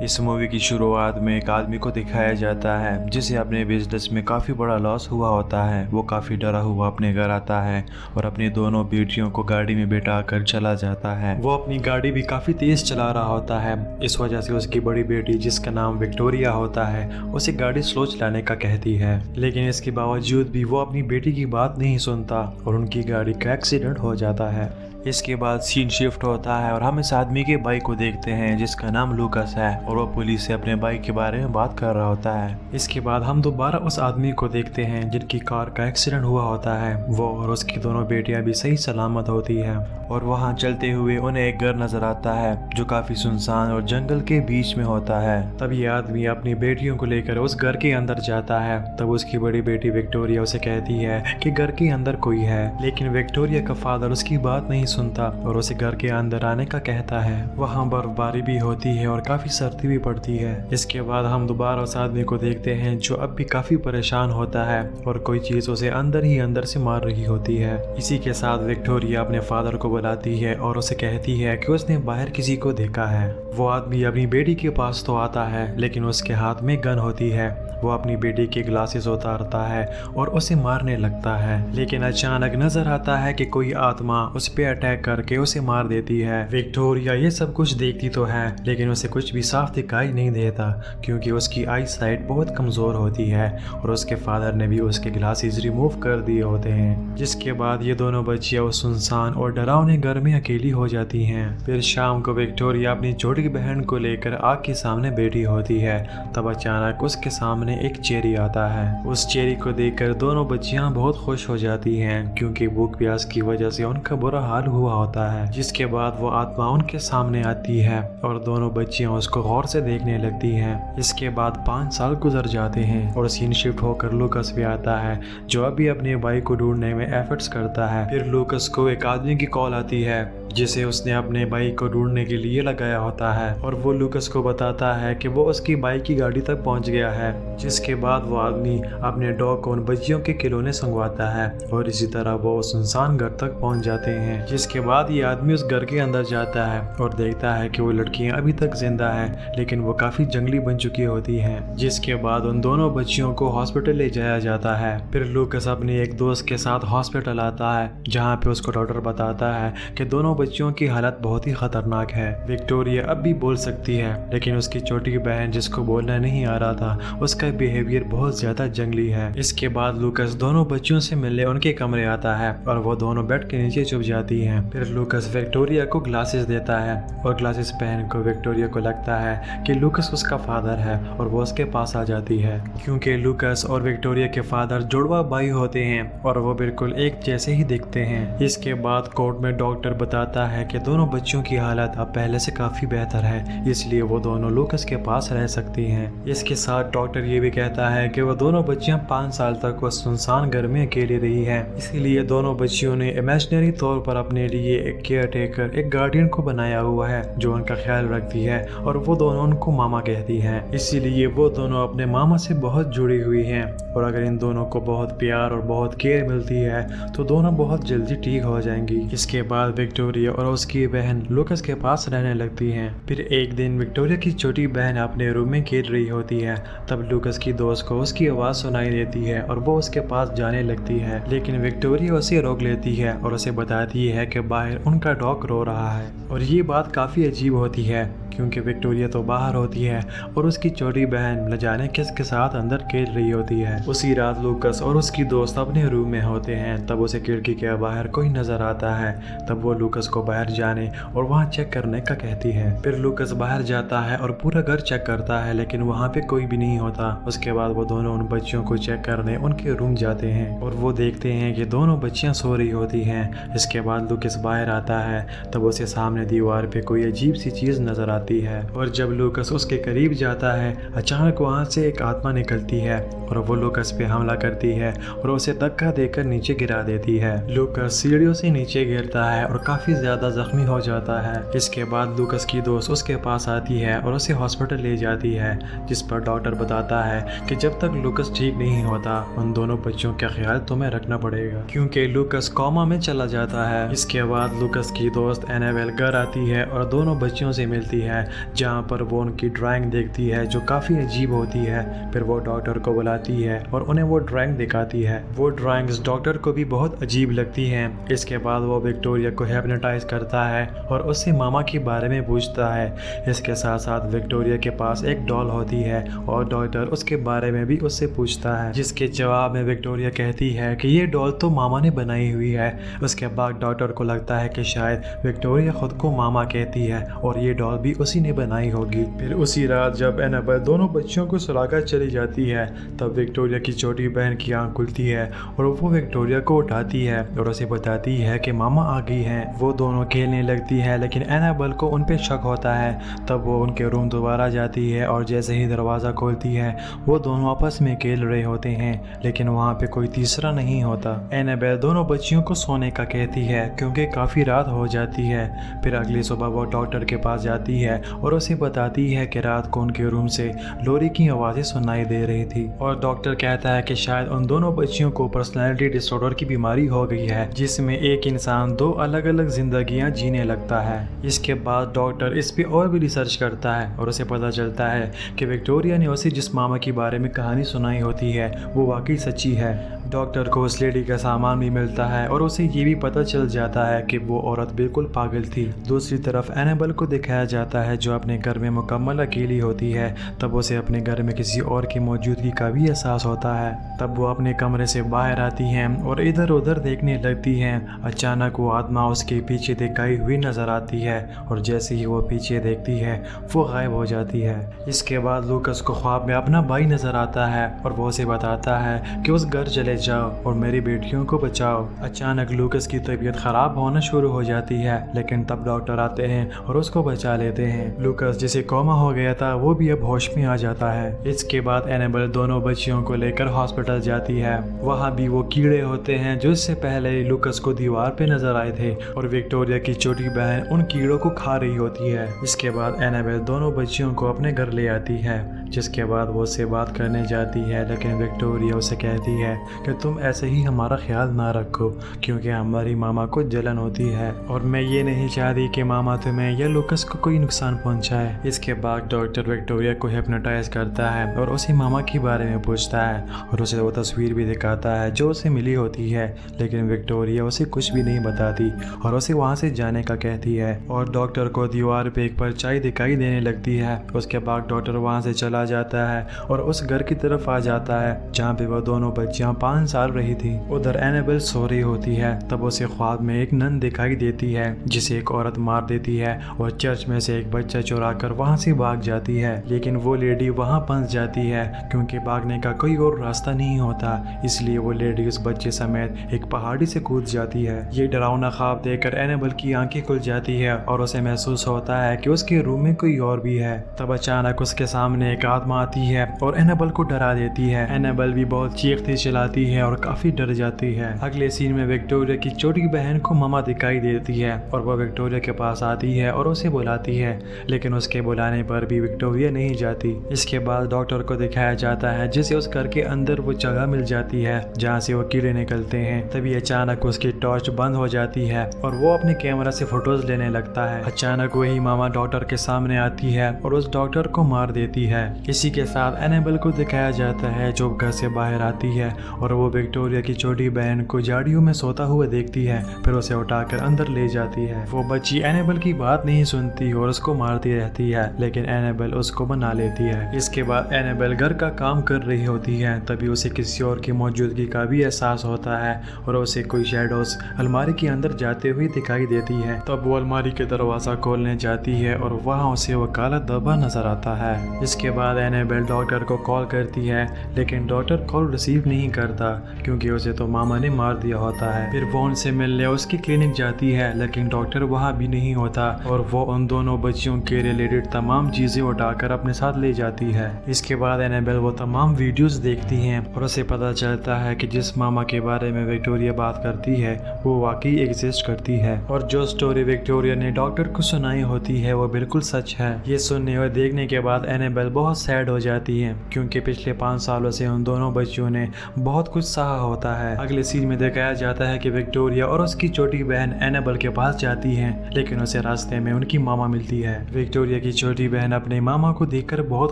इस मूवी की शुरुआत में एक आदमी को दिखाया जाता है जिसे अपने बिजनेस में काफ़ी बड़ा लॉस हुआ होता है। वो काफ़ी डरा हुआ अपने घर आता है और अपनी दोनों बेटियों को गाड़ी में बैठा कर चला जाता है। वो अपनी गाड़ी भी काफ़ी तेज़ चला रहा होता है। इस वजह से उसकी बड़ी बेटी, जिसका नाम विक्टोरिया होता है, उसे गाड़ी स्लो चलाने का कहती है, लेकिन इसके बावजूद भी वो अपनी बेटी की बात नहीं सुनता और उनकी गाड़ी का एक्सीडेंट हो जाता है। इसके बाद सीन शिफ्ट होता है और हम इस आदमी के भाई को देखते हैं जिसका नाम लूकस है और वो पुलिस से अपने भाई के बारे में बात कर रहा होता है। इसके बाद हम दोबारा उस आदमी को देखते हैं जिनकी कार का एक्सीडेंट हुआ होता है। वो और उसकी दोनों बेटियां भी सही सलामत होती हैं और वहां चलते हुए उन्हें एक घर नजर आता है जो काफी सुनसान और जंगल के बीच में होता है। तब ये आदमी अपनी बेटियों को लेकर उस घर के अंदर जाता है। तब उसकी बड़ी बेटी विक्टोरिया उसे कहती है कि घर के अंदर कोई है, लेकिन विक्टोरिया का फादर उसकी बात नहीं सुनता और उसे घर के अंदर आने का कहता है। वहाँ बर्फबारी भी होती है और काफी सर्दी भी पड़ती है। इसके बाद हम दोबारा उस आदमी को देखते हैं जो अब भी काफी परेशान होता है और कोई चीज उसे अंदर ही अंदर से मार रही होती है। इसी के साथ विक्टोरिया अपने फादर को बुलाती है और उसे कहती है कि उसने बाहर किसी को देखा है। वो आदमी अपनी बेटी के पास तो आता है, लेकिन उसके हाथ में गन होती है। वो अपनी बेटी के ग्लासेस उतारता है और उसे मारने लगता है, लेकिन अचानक नजर आता है कि कोई आत्मा उस पे अटैक करके उसे मार देती है। विक्टोरिया ये सब कुछ देखती तो है, लेकिन उसे कुछ भी साफ दिखाई नहीं देता क्योंकि उसकी आई साइट बहुत कमजोर होती है और उसके फादर ने भी उसके ग्लासेस रिमूव कर दिए होते हैं। जिसके बाद ये दोनों बच्चियां उस सुनसान और डरावने घर में अकेली हो जाती हैं। फिर शाम को विक्टोरिया अपनी छोटी बहन को लेकर आग के सामने बैठी होती है। तब अचानक उसके सामने एक चेरी आता है। उस चेरी को देखकर दोनों बच्चियां बहुत खुश हो जाती हैं क्योंकि भूख प्यास की वजह से उनका बुरा हाल हुआ होता है। जिसके बाद वो आत्मा उनके सामने आती है और दोनों बच्चियां उसको गौर से देखने लगती हैं। इसके बाद 5 साल गुजर जाते हैं और सीन शिफ्ट होकर लूकस भी आता है जो अभी अपने भाई को ढूंढने में एफर्ट्स करता है। फिर लूकस को एक आदमी की कॉल आती है जिसे उसने अपने भाई को ढूंढने के लिए लगाया होता है और वो लूकस को बताता है कि वो उसकी बाइक की गाड़ी तक पहुंच गया है। जिसके बाद वो आदमी अपने डॉग को उन बच्चियों के खिलौने संगवाता है और इसी तरह वो सुनसान घर तक पहुंच जाते हैं। जिसके बाद ये आदमी उस घर के अंदर जाता है और देखता है कि वो लड़कियां अभी तक जिंदा है, लेकिन वो काफी जंगली बन चुकी होती हैं। जिसके बाद उन दोनों बच्चियों को हॉस्पिटल ले जाया जाता है। फिर लूकस अपने एक दोस्त के साथ हॉस्पिटल आता है जहाँ पे उसको डॉक्टर बताता है कि दोनों बच्चियों की हालत बहुत ही खतरनाक है। विक्टोरिया अब भी बोल सकती है, लेकिन उसकी छोटी बहन जिसको बोलना नहीं आ रहा था, उसका बिहेवियर बहुत ज्यादा जंगली है। इसके बाद लूकस दोनों बच्चियों से मिलने उनके कमरे आता है और वो दोनों बेड के नीचे छुप जाती हैं। फिर लूकस विक्टोरिया को ग्लासेस देता है और ग्लासेस पहन को विक्टोरिया को लगता है कि लूकस उसका फादर है और वो उसके पास आ जाती है क्योंकि लूकस और विक्टोरिया के फादर जुड़वा भाई होते हैं और वो बिल्कुल एक जैसे ही दिखते हैं। इसके बाद कोर्ट में डॉक्टर बताता है कि दोनों बच्चों की हालत अब पहले से काफी बेहतर है, इसलिए वो दोनों लूकस के पास रह सकती हैं। इसके साथ डॉक्टर ये भी कहता है कि वो दोनों बच्चियां 5 साल तक वो सुनसान घर में अकेली रही हैं, इसीलिए दोनों बच्चियों ने इमेजिनरी तौर पर अपने लिए एक केयर टेकर, एक गार्डियन को बनाया हुआ है जो उनका ख्याल रखती है और वो दोनों उनको मामा कहती हैं। इसीलिए वो दोनों अपने मामा से बहुत जुड़ी हुई हैं और अगर इन दोनों को बहुत प्यार और बहुत केयर मिलती है तो दोनों बहुत जल्दी ठीक हो जाएंगी। इसके बाद विक्टोरिया और उसकी बहन लूकस के पास रहने लगती हैं। फिर एक दिन विक्टोरिया की छोटी बहन अपने रूम में खेल रही होती है। तब लूकस की दोस्त को उसकी आवाज सुनाई देती है और वो उसके पास जाने लगती है, लेकिन विक्टोरिया उसे रोक लेती है और उसे बताती है कि बाहर उनका डॉग रो रहा है। और ये बात काफी अजीब होती है क्योंकि विक्टोरिया तो बाहर होती है और उसकी छोटी बहन न जाने किसके साथ अंदर खेल रही होती है। उसी रात लूकस और उसकी दोस्त अपने रूम में होते हैं। तब उसे खिड़की के बाहर कोई नजर आता है। तब वो लूकस को बाहर जाने और वहाँ चेक करने का कहती है। फिर लूकस बाहर जाता है और पूरा घर चेक करता है, लेकिन वहाँ पे कोई भी नहीं होता। उसके बाद वो दोनों उन बच्चियों को चेक करने उनके रूम जाते हैं और वो देखते हैं कि दोनों बच्चियां सो रही होती हैं। इसके बाद लूकस बाहर आता है। तब उसे सामने दीवार पे कोई अजीब सी चीज नजर आती है और जब लूकस उसके करीब जाता है अचानक वहाँ से एक आत्मा निकलती है और वो लूकस पे हमला करती है और उसे धक्का देकर नीचे गिरा देती है। लूकस सीढ़ियों से नीचे गिरता है और काफी ज़्यादा जख्मी हो जाता है। इसके बाद लूकस की दोस्त उसके पास आती है और उसे हॉस्पिटल ले जाती है, जिस पर डॉक्टर बताता है कि जब तक लूकस ठीक नहीं होता उन दोनों बच्चों का ख्याल तुम्हें रखना पड़ेगा, क्योंकि लूकस कोमा में चला जाता है। इसके बाद लूकस की दोस्त एनाबेल घर आती है और दोनों बच्चों से मिलती है, जहाँ पर वो उनकी ड्राइंग देखती है जो काफ़ी अजीब होती है। फिर वो डॉक्टर को बुलाती है और उन्हें वो ड्राइंग दिखाती है। वो ड्राइंग्स डॉक्टर को भी बहुत अजीब लगती हैं। इसके बाद वो विक्टोरिया को हिप्नोटाइज करता है और उससे मामा के बारे में पूछता है। इसके साथ साथ विक्टोरिया के पास एक डॉल होती है और डॉक्टर उसके बारे में भी उससे पूछता है, जिसके जवाब में विक्टोरिया कहती है कि ये डॉल तो मामा ने बनाई हुई है। उसके बाद डॉक्टर को लगता है कि शायद विक्टोरिया खुद को मामा कहती है और ये डॉल भी उसी ने बनाई होगी। फिर उसी रात जब एनाबेल दोनों बच्चों को सुलाकर चली जाती है, तब विक्टोरिया की छोटी बहन की आंख खुलती है और वो विक्टोरिया को उठाती है और उसे बताती है कि मामा आ गई हैं। वो दोनों खेलने लगती है, लेकिन एनाबेल को उन पे शक होता है। तब वो उनके रूम दोबारा जाती है और जैसे ही दरवाज़ा खोलती है वो दोनों आपस में खेल रहे होते हैं, लेकिन वहाँ पे कोई तीसरा नहीं होता। एनाबेल दोनों बच्चियों को सोने का कहती है क्योंकि काफ़ी रात हो जाती है। फिर अगली सुबह वो डॉक्टर के पास जाती है और उसे बताती है कि रात को उनके रूम से लोरी की आवाज़ें सुनाई दे रही थी और डॉक्टर कहता है कि शायद उन दोनों बच्चियों को पर्सनैलिटी डिसऑर्डर की बीमारी हो गई है, जिसमें एक इंसान दो अलग अलग जिंदगियां जीने लगता है। इसके बाद डॉक्टर इस पे और भी रिसर्च करता है और उसे पता चलता है कि विक्टोरिया ने उसे जिस मामा के बारे में कहानी सुनाई होती है वो वाकई सच्ची है। डॉक्टर को उस लेडी का सामान भी मिलता है और उसे ये भी पता चल जाता है कि वो औरत बिल्कुल पागल थी। दूसरी तरफ एनाबेल को दिखाया जाता है जो अपने घर में मुकम्मल अकेली होती है। तब उसे अपने घर में किसी और की मौजूदगी का भी एहसास होता है। तब वो अपने कमरे से बाहर आती हैं और इधर उधर देखने लगती हैं। अचानक वो आत्मा उसके पीछे दिखाई हुई नजर आती है और जैसे ही वो पीछे देखती है वो गायब हो जाती है। इसके बाद लूकस को ख्वाब में अपना भाई नजर आता है और वो उसे बताता है कि उस घर चले जाओ और मेरी बेटियों को बचाओ। अचानक लूकस की तबीयत खराब होना शुरू हो जाती है, लेकिन तब डॉक्टर आते हैं और उसको बचा लेते हैं। लूकस जिसे कोमा हो गया था वो भी अब होश में आ जाता है। इसके बाद एनाबेल दोनों बच्चियों को लेकर हॉस्पिटल जाती है। वहाँ भी वो कीड़े होते हैं जो इससे पहले ही लूकस को दीवार पे नजर आए थे और विक्टोरिया की छोटी बहन उन कीड़ों को खा रही होती है। इसके बाद एनाबेल दोनों बच्चियों को अपने घर ले आती है, जिसके बाद वो उससे बात करने जाती है, लेकिन विक्टोरिया उसे कहती है कि तुम ऐसे ही हमारा ख्याल ना रखो क्योंकि हमारी मामा को जलन होती है और मैं ये नहीं चाहती कि मामा तुम्हें या लूकस को कोई नुकसान पहुंचाए। इसके बाद डॉक्टर विक्टोरिया को हिप्नोटाइज करता है और उसे मामा के बारे में पूछता है और उसे वो तस्वीर भी दिखाता है जो उसे मिली होती है, लेकिन विक्टोरिया उसे कुछ भी नहीं बताती और उसे वहाँ से जाने का कहती है और डॉक्टर को दीवार पे एक परछाई दिखाई देने लगती है। उसके बाद डॉक्टर वहाँ से चला जाता है और उस घर की तरफ आ जाता है जहाँ पे वो दोनों बच्चियाँ 5 साल रही थी। उधर एनाबेल सो रही होती है। तब उसे ख्वाब में एक नन दिखाई देती है जिसे एक औरत मार देती है और चर्च में से एक बच्चा चुरा कर वहाँ से भाग जाती है, लेकिन वो लेडी वहाँ फंस जाती है क्योंकि भागने का कोई और रास्ता नहीं होता। इसलिए वो लेडी उस बच्चे समेत एक पहाड़ी से कूद जाती है। ये डरावना ख्वाब देखकर एनाबेल की आंखें खुल जाती है और उसे महसूस होता है कि उसके रूम में कोई और भी है। तब अचानक उसके सामने एक आत्मा आती है और एनाबेल को डरा देती है। एनाबेल भी बहुत चीखती चिल्लाती है और काफी डर जाती है। अगले सीन में विक्टोरिया की छोटी बहन को मामा दिखाई देती है और वह विक्टोरिया के पास आती है और उसे बुलाती है, लेकिन उसके बुलाने पर भी विक्टोरिया नहीं जाती। इसके बाद डॉक्टर को दिखाया जाता है जिसे उस घर के अंदर वो जगह मिल जाती है जहाँ से वो कीड़े निकलते हैं। तभी अचानक उसकी टॉर्च बंद हो जाती है और वो अपने कैमरा से फोटोज लेने लगता है। अचानक वही मामा डॉक्टर के सामने आती है और उस डॉक्टर को मार देती है। इसी के साथ एनाबेल को दिखाया जाता है जो घर से बाहर आती है और वो विक्टोरिया की छोटी बहन को झाड़ियों में सोता हुआ देखती है, फिर उसे उठाकर अंदर ले जाती है। वो बच्ची एनाबेल की बात नहीं सुनती और उसको मारती रहती है, लेकिन एनाबेल उसको बना लेती है। इसके बाद एनाबेल घर का काम कर रही होती है, तभी उसे किसी और की मौजूदगी का भी एहसास होता है और उसे कोई शैडोज अलमारी के अंदर जाते हुए दिखाई देती है। तब वो अलमारी के दरवाजा खोलने जाती है और वहाँ उसे वो काला धब्बा नजर आता है। इसके बाद बाद एनाबेल डॉक्टर को कॉल करती है, लेकिन डॉक्टर कॉल रिसीव नहीं करता क्योंकि उसे तो मामा ने मार दिया होता है। फिर वो उनसे मिलने उसकी क्लिनिक जाती है, लेकिन डॉक्टर वहाँ भी नहीं होता और वो उन दोनों बच्चियों के रिलेटेड तमाम चीजें उठाकर अपने साथ ले जाती है। इसके बाद एनाबेल वो तमाम वीडियोस देखती है और उसे पता चलता है कि जिस मामा के बारे में विक्टोरिया बात करती है वो वाकई एग्जिस्ट करती है और जो स्टोरी विक्टोरिया ने डॉक्टर को सुनाई होती है वो बिल्कुल सच है। ये सुनने और देखने के बाद एनाबेल बहुत सैड हो जाती है क्योंकि पिछले 5 सालों से उन दोनों बच्चियों ने बहुत कुछ सहा होता है। अगले सीन में दिखाया जाता है कि विक्टोरिया और उसकी छोटी बहन एनाबेल के पास जाती है, लेकिन उसे रास्ते में उनकी मामा मिलती है। विक्टोरिया की छोटी बहन अपने मामा को देखकर बहुत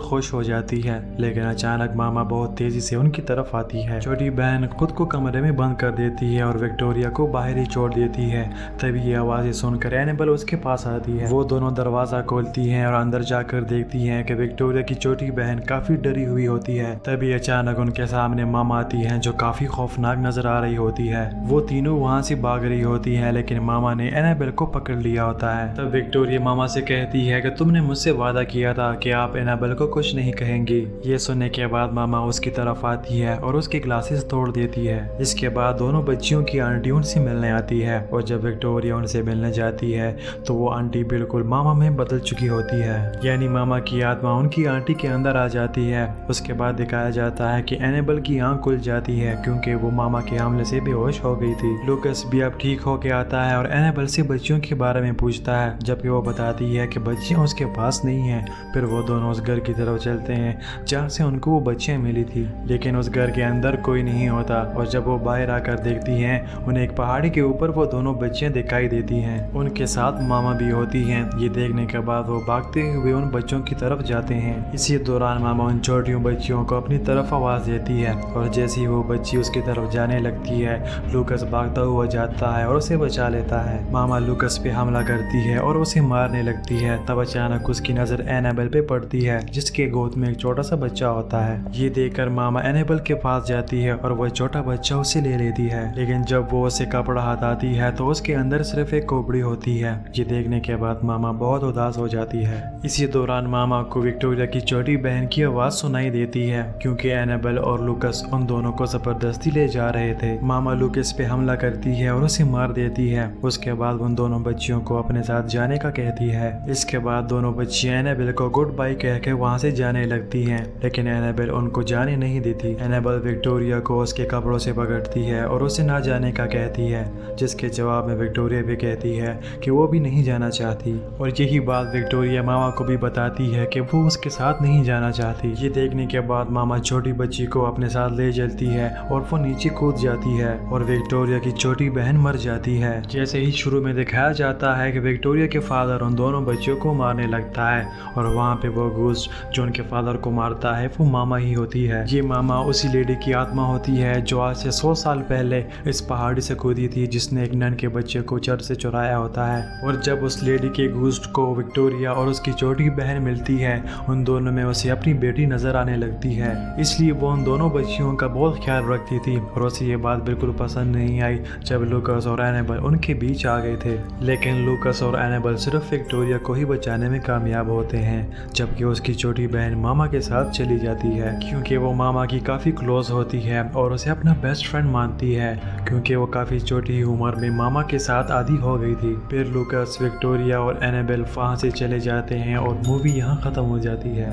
खुश हो जाती है, लेकिन अचानक मामा बहुत तेजी से उनकी तरफ आती है। छोटी बहन खुद को कमरे में बंद कर देती है और विक्टोरिया को बाहर ही छोड़ देती है। तभी ये आवाजें सुनकर एनाबेल उसके पास आती है। वो दोनों दरवाजा खोलती हैं और अंदर जाकर देखती हैं कि विक्टोरिया की छोटी बहन काफी डरी हुई होती है। तभी अचानक उनके सामने मामा आती है जो काफी खौफनाक नजर आ रही होती है। वो तीनों वहाँ से भाग रही होती है, लेकिन मामा ने एनाबेल को पकड़ लिया होता है। तब विक्टोरिया मामा से कहती है कि तुमने मुझसे वादा किया था कि आप एनाबेल को कुछ नहीं कहेंगी। ये सुनने के बाद मामा उसकी तरफ आती है और उसके ग्लासेस तोड़ देती है। इसके बाद दोनों बच्चियों की आंटी उनसे मिलने आती है और जब विक्टोरिया उनसे मिलने जाती है तो वो आंटी बिल्कुल मामा में बदल चुकी होती है, यानी मामा की आत्मा उनकी आंटी के अंदर आ जाती है। उसके बाद दिखाया जाता है कि एनाबेल की आंख खुल जाती है क्योंकि वो मामा के हमले से बेहोश हो गई थी। लूकस भी अब ठीक होके आता है और एनाबेल से बच्चियों के बारे में पूछता है, जबकि वो बताती है कि बच्चियां उसके पास नहीं है। फिर वो दोनों उस घर की तरफ चलते हैं जहाँ से उनको वो बच्चियां मिली थी, लेकिन उस घर के अंदर कोई नहीं होता और जब वो बाहर आकर देखती हैं उन्हें एक पहाड़ी के ऊपर वो दोनों बच्चियां दिखाई देती हैं। उनके साथ मामा भी होती हैं। ये देखने के बाद वो भागते हुए उन बच्चों की तरफ जाते हैं। इसी दौरान मामा उन छोटियों बच्चियों को अपनी तरफ आवाज देती है और जैसे ही वो बच्ची उसकी तरफ जाने लगती है लूकस भागता हुआ जाता है और उसे बचा लेता है। मामा लूकस पे हमला करती है और उसे मारने लगती है। तब अचानक उसकी नजर एनाबेल पे पड़ती है जिसके गोद में एक छोटा सा बच्चा होता है। ये देखकर मामा एनाबेल के पास जाती है और वह छोटा बच्चा उसे ले लेती है, लेकिन जब वो उसे कपड़ा हटाती है तो उसके अंदर सिर्फ एक खोपड़ी होती है। ये देखने के बाद मामा बहुत उदास हो जाती है। इसी दौरान मामा को विक्टोरिया की छोटी बहन की आवाज सुनाई देती है क्योंकि एनाबेल और लूकस उन दोनों को जबरदस्ती ले जा रहे थे। मामा लूकस पे हमला करती है और उसे मार देती है। उसके बाद उन दोनों बच्चियों को अपने साथ जाने का कहती है। इसके बाद दोनों बच्चियां एनाबेल को गुड बाय कह के वहाँ से जाने लगती हैं, लेकिन एनाबेल उनको जाने नहीं देती। एनाबेल विक्टोरिया को उसके कपड़ों से पकड़ती है और उसे ना जाने का कहती है, जिसके जवाब में विक्टोरिया भी कहती है कि वो भी नहीं जाना चाहती और यही बात विक्टोरिया मामा को भी बताती है कि वो उसके साथ नहीं जाना चाहती। ये देखने के बाद मामा छोटी बच्ची को अपने साथ ले चलती है और वो नीचे कूद जाती है और विक्टोरिया की छोटी बहन मर जाती है। जैसे ही शुरू में दिखाया जाता है कि विक्टोरिया के फादर उन दोनों बच्चियों को मारने लगता है और वहाँ पे वो घोस्ट जो उनके फादर को मारता है वो मामा ही होती है। ये मामा उसी लेडी की आत्मा होती है जो आज से 100 साल पहले इस पहाड़ी से कूदी थी, जिसने एक नन के बच्चे को चर्च से चुराया होता है। और जब उस लेडी के घोस्ट को विक्टोरिया और उसकी छोटी बहन मिलती है उन दोनों में उसे अपनी बेटी नजर आने लगती है, इसलिए वो उन दोनों बच्चियों का बहुत ख्याल रखती थी और उसे ये बात बिल्कुल पसंद नहीं आई जब लूकस और एनाबेल उनके बीच आ गए थे। लेकिन लूकस और एनाबेल सिर्फ विक्टोरिया को ही बचाने में कामयाब होते हैं, जबकि उसकी छोटी बहन मामा के साथ चली जाती है क्योंकि वो मामा की काफी क्लोज होती है और उसे अपना बेस्ट फ्रेंड मानती है क्योंकि वो काफी छोटी उम्र में मामा के साथ आदी हो गई थी। फिर लूकस, विक्टोरिया और एनाबेल वहाँ से चले जाते हैं और मूवी यहाँ खत्म हो जाती है।